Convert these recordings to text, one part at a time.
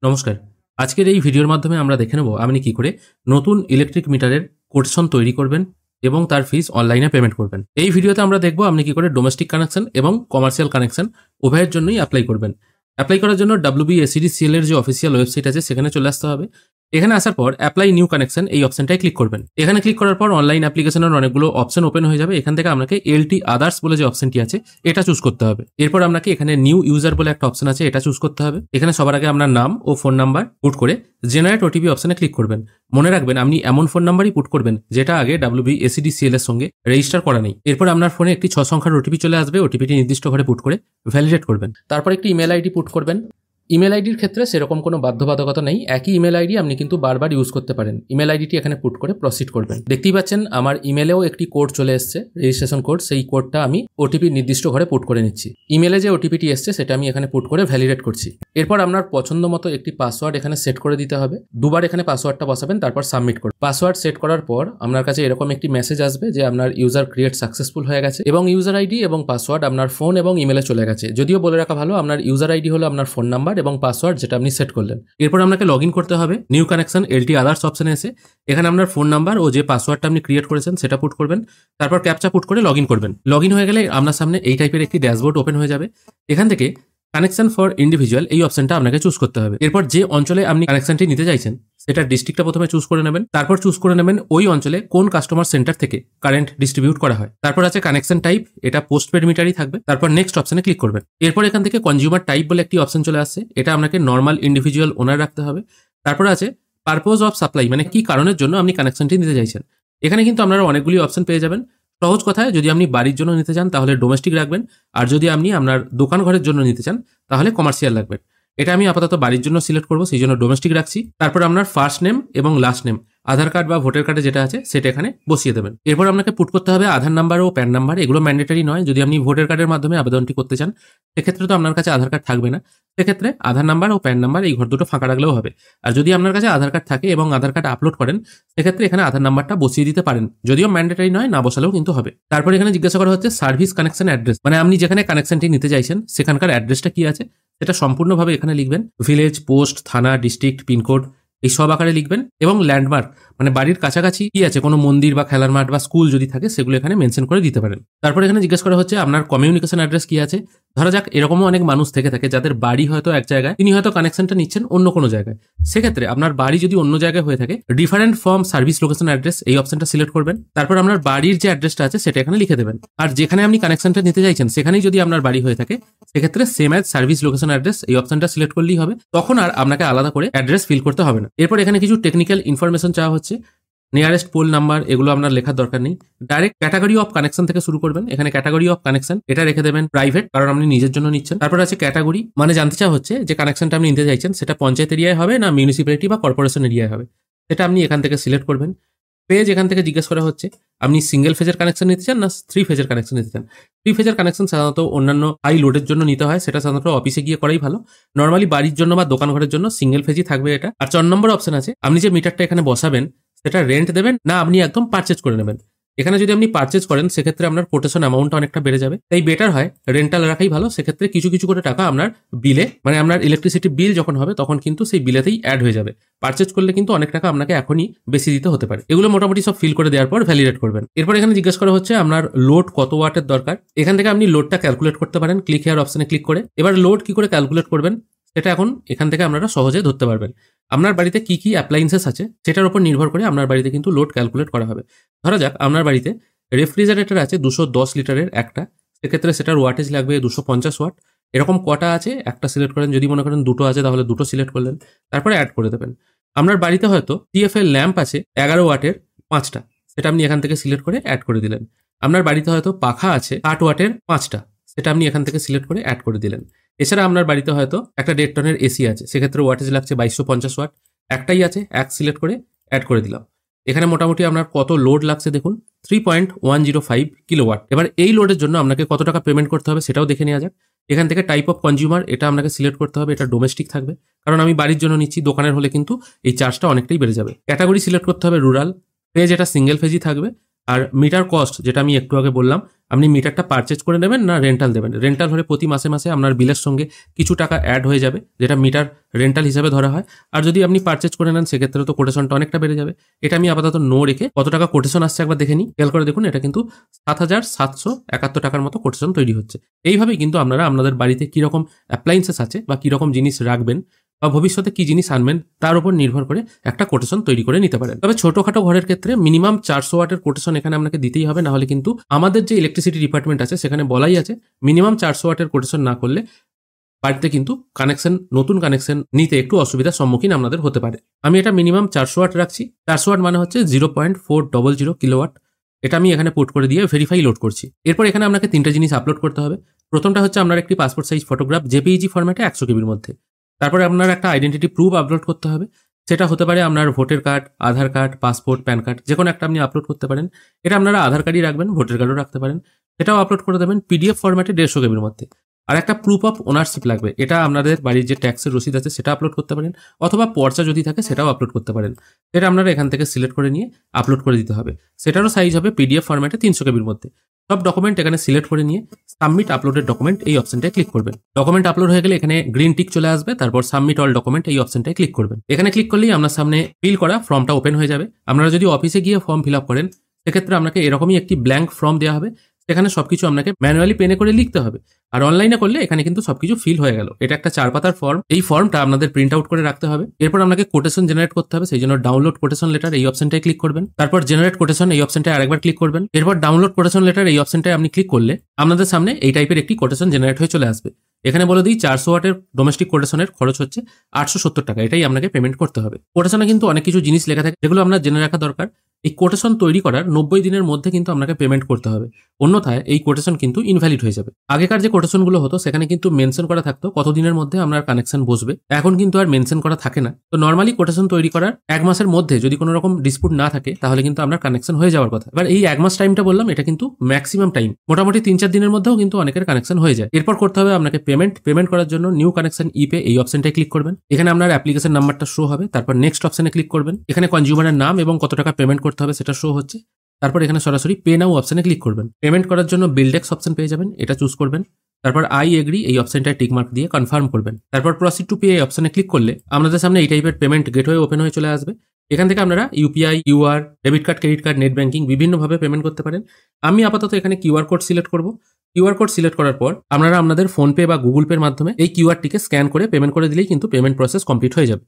নমস্কার। আজকের এই ভিডিওর মাধ্যমে আমরা দেখে নেব আপনি কি করে নতুন ইলেকট্রিক মিটারের কোটেশন তৈরি করবেন এবং তার ফিস অনলাইনে পেমেন্ট করবেন। এই ভিডিওতে আমরা দেখব আপনি কি করে ডোমেস্টিক কানেকশন এবং কমার্শিয়াল কানেকশন উভয়ের জন্যই অ্যাপ্লাই করবেন। অ্যাপ্লাই করার জন্য WBSEDCL এর যে অফিসিয়াল ওয়েবসাইট আছে সেখানে চলে আসতে হবে। এখানে আসার পর অ্যাপ্লাই নিউ কানেকশন এই অপশনটায় ক্লিক করবেন। এখানে ক্লিক করার পর অনলাইন অ্যাপ্লিকেশনের অনেকগুলো অপশন ওপেন হয়ে যাবে। এখান থেকে আপনাকে LT আদার্স বলে যে অপশনটি আছে এটা চুজ করতে হবে। এরপর আপনাকে এখানে নিউ ইউজার বলে একটা অপশন আছে এটা চুজ করতে হবে। এখানে সবার আগে আপনার নাম ও ফোন নাম্বার পুট করে জেনারেট OTP অপশনে ক্লিক করবেন। মনে রাখবেন আপনি এমন ফোন নাম্বারই পুট করবেন যেটা আগে WBSEDCL এর সঙ্গে রেজিস্টার করা নেই। এরপর আপনার ফোনে একটি 6 সংখ্যার OTP চলে আসবে। OTPটি নির্দিষ্ট ঘরে পুট করে ভ্যালিডেট করবেন। তারপর একটি ইমেল আইডি পুট করবেন। ইমেল আইডির ক্ষেত্রে সেরকম কোনো বাধ্যবাধকতা নেই, একই ইমেল আইডি আপনি কিন্তু বারবার ইউজ করতে পারেন। ইমেল আইডিটি এখানে পুট করে প্রসিড করবেন। দেখতেই পাচ্ছেন আমার ইমেলেও একটি কোড চলে এসেছে, রেজিস্ট্রেশন কোড। সেই কোডটা আমি OTP নির্দিষ্ট ঘরে পুট করে নিচ্ছি। ইমেলে যে OTPটি এসছে সেটা আমি এখানে পুট করে ভ্যালিডেট করছি। এরপর আপনার পছন্দ মতো একটি পাসওয়ার্ড এখানে সেট করে দিতে হবে। দুবার এখানে পাসওয়ার্ডটা বসাবেন, তারপর সাবমিট করুন। পাসওয়ার্ড সেট করার পর আপনার কাছে এরকম একটি মেসেজ আসবে যে আপনার ইউজার ক্রিয়েট সাকসেসফুল হয়ে গেছে এবং ইউজার আইডি এবং পাসওয়ার্ড আপনার ফোন এবং ইমেলে চলে গেছে। যদিও বলে রাখা ভালো, আপনার ইউজার আইডি হলো আপনার ফোন নাম্বার এবং পাসওয়ার্ড যেটা আপনি সেট করলেন। এরপর আপনাকে লগ ইন করতে হবে। নিউ কানেকশন LT আদার্স অপশনে এসে এখানে আপনার ফোন নাম্বার ও যে পাসওয়ার্ডটা আপনি ক্রিয়েট করেছেন সেটা পুট করবেন। তারপর ক্যাপচা পুট করে লগ ইন করবেন। লগ ইন হয়ে গেলে আপনার সামনে এই টাইপের একটি ড্যাশবোর্ড ওপেন হয়ে যাবে। এখান থেকে কানেকশন ফর ইন্ডিভিজুয়াল এই অপশনটা আপনাকে চুজ করতে হবে। এরপর যে অঞ্চলে আপনি কানেকশনটি নিতে চাইছেন সেটা ডিস্ট্রিক্টটা প্রথমে চুজ করে নেবেন। তারপর চুজ করে নেবেন ওই অঞ্চলে কোন কাস্টমার সেন্টার থেকে কারেন্ট ডিস্ট্রিবিউট করা হয়। তারপর আছে কানেকশন টাইপ, এটা পোস্টপেড মিটারই থাকবে। তারপর নেক্সট অপশনে ক্লিক করবেন। এরপর এখান থেকে কনজিউমার টাইপ বলে একটি অপশন চলে আসছে, এটা আপনাকে নর্মাল ইন্ডিভিজুয়াল ওনার রাখতে হবে। তারপর আছে পারপোজ অফ সাপ্লাই, মানে কি কারণের জন্য আপনি কানেকশনটি নিতে চাইছেন। এখানে কিন্তু আপনারা অনেকগুলি অপশন পেয়ে যাবেন। সহজ কথায় যদি আপনি বাড়ির জন্য নিতে চান তাহলে ডোমেস্টিক রাখবেন, আর যদি আপনি আপনার দোকান ঘরের জন্য নিতে চান তাহলে কমার্শিয়াল রাখবেন। এটা আমি আপাতত বাড়ির জন্য সিলেক্ট করবো, সেই জন্য ডোমেস্টিক রাখছি। তারপর আপনার ফার্স্ট নেম এবং লাস্ট নেম আধার কার্ড বা ভোটার কার্ডে যেটা আছে সেটা এখানে বসিয়ে দেবেন। এরপর আপনাকে পুট করতে হবে আধার নাম্বার ও প্যান নাম্বার। এগুলো ম্যান্ডেটরি নয়। যদি আপনি ভোটার কার্ডের মাধ্যমে আবেদনটি করতে চান সেক্ষেত্রে তো আপনার কাছে আধার কার্ড থাকবে না, সেক্ষেত্রে আধার নাম্বার ও প্যান নাম্বার এই ঘর দুটো ফাঁকা রাখলেও হবে। আর যদি আপনার কাছে আধার কার্ড থাকে এবং আধার কার্ড আপলোড করেন সেক্ষেত্রে এখানে আধার নাম্বারটা বসিয়ে দিতে পারেন, যদিও ম্যান্ডেটরি নয়, না বসালেও কিন্তু হবে। তারপর এখানে জিজ্ঞাসা করা হচ্ছে সার্ভিস কানেকশন অ্যাড্রেস, মানে আপনি যেখানে কানেকশনটি নিতে চাইছেন সেখানকার অ্যাড্রেসটা কি আছে সেটা সম্পূর্ণভাবে এখানে লিখবেন। ভিলেজ, পোস্ট, থানা, ডিস্ট্রিক্ট, পিনকোড এই সব আকারে লিখবেন এবং ল্যান্ডমার্ক মানে বাড়ির কাছাকাছি কি আছে, কোনো মন্দির বা খেলার মাঠ বা স্কুল যদি থাকে সেগুলো এখানে মেনশন করে দিতে পারেন। তারপর এখানে জিজ্ঞেস করা হচ্ছে আপনার কমিউনিকেশন অ্যাড্রেস কি আছে। ধরা যাক এরকমও অনেক মানুষ থেকে থাকে যাদের বাড়ি হয়তো এক জায়গায়, তিনি হয়তো কানেকশনটা নিচ্ছেন অন্য কোনো জায়গায়। সেক্ষেত্রে আপনার বাড়ি যদি অন্য জায়গায় হয়ে থাকে different from service location address এই অপশনটা সিলেক্ট করবেন। তারপর আপনার বাড়ির যে অ্যাড্রেসটা আছে সেটা এখানে লিখে দেবেন। আর যেখানে আপনি কানেকশনটা নিতে চাইছেন সেখানেই যদি আপনার বাড়ি হয়ে থাকে সেক্ষেত্রে same as service location address এই অপশনটা সিলেক্ট করলেই হবে। তখন আর আপনাকে আলাদা করে অ্যাড্রেস ফিল করতে হবে না। এরপর এখানে কিছু টেকনিক্যাল ইনফরমেশন চাওয়া হচ্ছে, নিয়ারেস্ট পোল নাম্বার, এগুলো আপনার লেখার দরকার নেই। ডাইরেক্ট ক্যাটাগরি অফ কানেকশন থেকে শুরু করবেন। এখানে ক্যাটাগরি অফ কানেকশন এটা রেখে দেবেন প্রাইভেট, কারণ আপনি নিজের জন্য নিচ্ছেন। তারপর আছে ক্যাটাগরি, মানে জানতে চাওয়া হচ্ছে যে কানেকশনটা আপনি নিতে চাইছেন সেটা পঞ্চায়েত এরিয়ায় হবে না মিউনিসিপ্যালিটি বা কর্পোরেশন এরিয়ায় হবে, সেটা আপনি এখান থেকে সিলেক্ট করবেন। পেজ এখান থেকে জিজ্ঞেস করা হচ্ছে আপনি সিঙ্গেল ফেজের কানেকশন নিতে চান না 3 ফেজের কানেকশন নিতে চান। 3 ফেজের কানেকশন সাধারণত অন্যান্য হাই লোডের জন্য নিতে হয়, সেটা সাধারণত অফিসে গিয়ে করাই ভালো। নর্মালি বাড়ির জন্য বা দোকান ঘরের জন্য সিঙ্গেল ফেজই থাকবে এটা। আর 4 নম্বর অপশন আছে আপনি যে মিটারটা এখানে বসাবেন সেটা রেন্ট দেবেন না আপনি একদম পারচেজ করে নেবেন। এখানে যদি আপনি পারচেজ করেন সেক্ষেত্রে আপনার কোটেশন অ্যামাউন্টটা অনেকটা বেড়ে যাবে, তাই বেটার হয় রেন্টাল রাখাই ভালো। সেক্ষেত্রে কিছু কিছু করে টাকা আপনার বিলে, মানে আপনার ইলেকট্রিসিটি বিল যখন হবে তখন কিন্তু সেই বিলেতেই অ্যাড হয়ে যাবে। পারচেজ করলে কিন্তু অনেক টাকা আপনাকে এখনই বেশি দিতে হতে পারে। এগুলো মোটামুটি সব ফিল করে দেওয়ার পর ভ্যালিডেট করবেন। এরপর এখানে জিজ্ঞেস করা হচ্ছে আপনার লোড কত ওয়াটের দরকার। এখান থেকে আপনি লোডটা ক্যালকুলেট করতে পারেন ক্লিক হেয়ার অপশনে ক্লিক করে। এবার লোড কি করে ক্যালকুলেট করবেন সেটা এখন এখান থেকে আপনারা সহজে ধরতে পারবেন। আপনার বাড়িতে কি কি অ্যাপ্লায়েন্সেস আছে সেটার উপর নির্ভর করে আপনার বাড়িতে কিন্তু লোড ক্যালকুলেট করা হবে। ধরা যাক আপনার বাড়িতে রেফ্রিজারেটর আছে 210 লিটারের একটা, সেক্ষেত্রে সেটার ওয়াটেজ লাগবে 250 ওয়াট। এরকম কটা আছে একটা সিলেক্ট করেন, যদি মনে করেন দুটো আছে তাহলে দুটো সিলেক্ট করলেন, তারপরে অ্যাড করে দেবেন। আপনার বাড়িতে হয়তো TFL ল্যাম্প আছে 11 ওয়াটের 5টা, সেটা আপনি এখান থেকে সিলেক্ট করে অ্যাড করে দিলেন। আপনার বাড়িতে হয়তো পাখা আছে 8 ওয়াটের 5টা, সেটা আপনি এখান থেকে সিলেক্ট করে অ্যাড করে দিলেন। এছাড়া আপনার বাড়িতে হয়তো একটা 1.5 টনের এসি আছে, সেক্ষেত্রে ওয়াটেজ লাগছে 2250 ওয়াট, একটাই আছে এক সিলেক্ট করে অ্যাড করে দিলাম। এখানে মোটামুটি আপনার কত লোড লাগছে দেখুন 3.105 কিলোওয়াট। এবার এই লোডের জন্য আপনাকে কত টাকা পেমেন্ট করতে হবে সেটাও দেখে নেওয়া যাক। এখান থেকে টাইপ অফ কনজিউমার এটা আপনাকে সিলেক্ট করতে হবে, এটা ডোমেস্টিক থাকবে কারণ আমি বাড়ির জন্য নিচ্ছি, দোকানের হলে কিন্তু এই চার্জটা অনেকটাই বেড়ে যাবে। ক্যাটাগরি সিলেক্ট করতে হবে রুরাল, পেজ এটা সিঙ্গেল ফেজই থাকবে। আর মিটার কস্ট যেটা আমি একটু আগে বললাম, আপনি মিটারটা পারচেজ করে নেবেন না রেন্টাল দেবেন। রেন্টাল হলে প্রতি মাসে মাসে আপনার বিলের সঙ্গে কিছু টাকা অ্যাড হয়ে যাবে, যেটা মিটার রেন্টাল হিসাবে ধরা হয়। আর যদি আপনি পারচেজ করে নেন সেক্ষেত্রে তো কোটেশনটা অনেকটা বেড়ে যাবে। এটা আমি আপাতত নো রেখে কত টাকা কোটেশন আসছে একবার দেখে নিই। খেয়াল করে দেখুন, এটা কিন্তু 7,771 টাকার মতো কোটেশন তৈরি হচ্ছে। এইভাবেই কিন্তু আপনারা আপনাদের বাড়িতে কীরকম অ্যাপ্লায়েন্সেস আছে বা কীরকম জিনিস রাখবেন বা ভবিষ্যতে কি জিনিস আনবেন তার উপর নির্ভর করে একটা কোটেশন তৈরি করে নিতে পারেন। তবে ছোটখাটো ঘরের ক্ষেত্রে মিনিমাম 400 ওয়াটের কোটেশন এখানে আপনাকে দিতেই হবে, না হলে কিন্তু আমাদের যে ইলেকট্রিসিটি ডিপার্টমেন্ট আছে সেখানে বলাই আছে মিনিমাম 400 ওয়াটের কোটেশন না করলে বাড়িতে কিন্তু নতুন কানেকশন নিতে একটু অসুবিধার সম্মুখীন আপনাদের হতে পারে। আমি এটা মিনিমাম 400 ওয়াট রাখছি। 400 ওয়াট মানে হচ্ছে 0.400 কিলোওয়াট। এটা আমি এখানে পুট করে দিয়ে ভেরিফাই লোড করছি। এরপর এখানে আপনাকে 3টে জিনিস আপলোড করতে হবে। প্রথমটা হচ্ছে আপনার একটি পাসপোর্ট সাইজ ফটোগ্রাফ জেপিইজি ফরম্যাটে 100 কেবির মধ্যে। তারপরে আপনার একটা আইডেন্টিটি প্রুফ আপলোড করতে হবে। সেটা হতে পারে আপনার ভোটার কার্ড, আধার কার্ড, পাসপোর্ট, প্যান কার্ড, যে কোনো একটা আপনি আপলোড করতে পারেন। এটা আপনারা আধার কার্ডই রাখবেন, ভোটার কার্ডও রাখতে পারেন। সেটাও আপলোড করে দেবেন পিডিএফ ফরম্যাটে 150 কেবির মধ্যে। আর একটা প্রুফ অফ ওনারশিপ লাগবে। এটা আপনাদের বাড়ির যে ট্যাক্সের রসিদ আছে সেটা আপলোড করতে পারেন, অথবা পর্চা যদি থাকে সেটাও আপলোড করতে পারেন। এটা আপনারা এখান থেকে সিলেক্ট করে নিয়ে আপলোড করে দিতে হবে। সেটারও সাইজ হবে পিডিএফ ফরম্যাটে 300 কেবির মধ্যে। সব ডকুমেন্ট এখানে সিলেক্ট করে নিয়ে সাবমিট আপলোডেড ডকুমেন্ট এই অপশনটায় ক্লিক করবেন। ডকুমেন্ট আপলোড হয়ে গেলে এখানে গ্রিন টিক চলে আসবে, তারপর সাবমিট অল ডকুমেন্ট এই অপশনটায় ক্লিক করবেন। এখানে ক্লিক করলেই আপনার সামনে ফিল করা ফর্মটা ওপেন হয়ে যাবে। আপনারা যদি অফিসে গিয়ে ফর্ম ফিল আপ করেন সেক্ষেত্রে আপনাকে এরকমই একটি ব্ল্যাঙ্ক ফর্ম দেওয়া হবে। সেখানে সবকিছু আপনাকে ম্যানুয়ালি পেনে করে লিখতে হবে। আর অনলাইনে করলে এখানে কিন্তু সবকিছু ফিল হয়ে গেল। এটা একটা 4 পাতার ফর্ম। এই ফর্মটা আপনাদের প্রিন্ট আউট করে রাখতে হবে। এরপর আপনাকে কোটেশন জেনারেট করতে হবে, সেই জন্য ডাউনলোড কোটেশন লেটার এই অপশনটায় ক্লিক করবেন। তারপর জেনারেট কোটেশন এই অপশনটায় আরেকবার ক্লিক করবেন। এরপর ডাউনলোড কোটেশন লেটার এই অপশনটায় আপনি ক্লিক করলে আপনাদের সামনে এই টাইপের একটি কোটেশন জেনারেট হয়ে চলে আসবে। এখানে বলে দিই 400 ওয়াটের ডোমেস্টিক কোটেশনের খরচ হচ্ছে 870 টাকা। এটাই আপনাকে পেমেন্ট করতে হবে। কোটেশনে কিন্তু অনেক কিছু জিনিস লেখা থাকে যেগুলো আপনার জেনে রাখা দরকার। এই কোটেশন তৈরি করার 90 দিনের মধ্যে কিন্তু আপনাকে পেমেন্ট করতে হবে, অন্যথায় এই কোটেশন কিন্তু ইনভ্যালিড হয়ে যাবে। আগেকার যে কোটেশনগুলো হতো সেখানে কিন্তু মেনশন করা থাকতো কতদিনের মধ্যে আপনার কানেকশন বসবে, এখন কিন্তু আর মেনশন করা থাকে না। তো নর্মালি কোটেশন তৈরি করার 1 মাসের মধ্যে যদি কোনো রকম ডিসপুট না থাকে তাহলে কিন্তু আপনার কানেকশন হয়ে যাওয়ার কথা। এবার এই 1 মাস টাইমটা বললাম, এটা কিন্তু ম্যাক্সিমাম টাইম। মোটামুটি 3-4 দিনের মধ্যেও কিন্তু অনেকের কানেকশন হয়ে যায়। এরপর করতে হবে আপনাকে পেমেন্ট করার জন্য নিউ কানেকশন ইপে এই অপশনটায় ক্লিক করবেন। এখানে আপনার অ্যাপ্লিকেশন নাম্বারটা শো হবে, তারপর নেক্সট অপশনে ক্লিক করবেন। এখানে কনজিউমারের নাম এবং কত টাকা পেমেন্ট করতে হবে সেটা শো হচ্ছে। তারপর এখানে সরাসরি পে নাও অপশনে ক্লিক করবেন। পেমেন্ট করার জন্য বিলডেক্স অপশন পেয়ে যাবেন, এটা চুজ করবেন। তারপর আই এগ্রি এই অপশনটায় টিক মার্ক দিয়ে কনফার্ম করবেন। তারপর প্রসিড টু পে এই অপশনে ক্লিক করলে আপনাদের সামনে এই টাইপের পেমেন্ট গেটওয়ে ওপেন হয়ে চলে আসবে। এখান থেকে আপনারা UPI, QR, debit card, credit card, net banking বিভিন্নভাবে পেমেন্ট করতে পারেন। আমি আপাতত এখানে কিউআর কোড সিলেক্ট করব। কিউআর কোড সিলেক্ট করার পর আপনারা আপনাদের ফোনপে বা গুগল পের মাধ্যমে এই কিউআরটিকে স্ক্যান করে পেমেন্ট করে দিলেই কিন্তু পেমেন্ট প্রসেস কমপ্লিট হয়ে যাবে।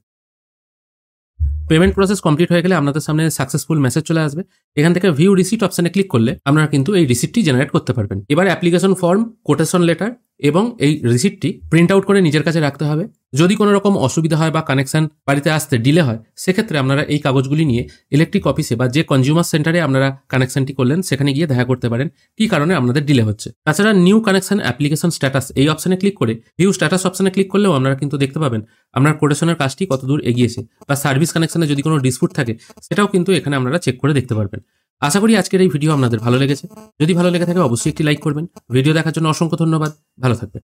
পেমেন্ট প্রসেস কমপ্লিট হয়ে গেলে আপনাদের সামনে সাকসেসফুল মেসেজ চলে আসবে। এখান থেকে ভিউ রিসিট অপশনে ক্লিক করলে আপনারা কিন্তু এই রিসিটটি জেনারেট করতে পারবেন। এবার অ্যাপ্লিকেশন ফর্ম, কোটেশন লেটার এবং এই রিসিটটি প্রিন্ট আউট করে নিজের কাছে রাখতে হবে। যদি কোনো রকম অসুবিধা হয় বা কানেকশন বাড়িতে আসতে ডিলে হয় সেক্ষেত্রে আপনারা এই কাগজগুলি নিয়ে ইলেকট্রিক অফিসে বা যে কনজিউমার সেন্টারে আপনারা কানেকশনটি করলেন সেখানে গিয়ে দেখা করতে পারেন কি কারণে আপনাদের ডিলে হচ্ছে। তাছাড়া নিউ কানেকশন অ্যাপ্লিকেশন স্ট্যাটাস এই অপশনে ক্লিক করে ভিউ স্ট্যাটাস অপশনে ক্লিক করলেও আপনারা কিন্তু দেখতে পাবেন আপনার কোটেশনের কাজটি কতদূর এগিয়েছে, বা সার্ভিস কানেকশনে যদি কোনো ডিসপুট থাকে সেটাও কিন্তু এখানে আপনারা চেক করে দেখতে পারবেন। আশা করি আজকের এই ভিডিও আপনাদের ভালো লেগেছে। যদি ভালো লেগে থাকে অবশ্যই একটি লাইক করবেন। ভিডিও দেখার জন্য অসংখ্য ধন্যবাদ। ভালো থাকবেন।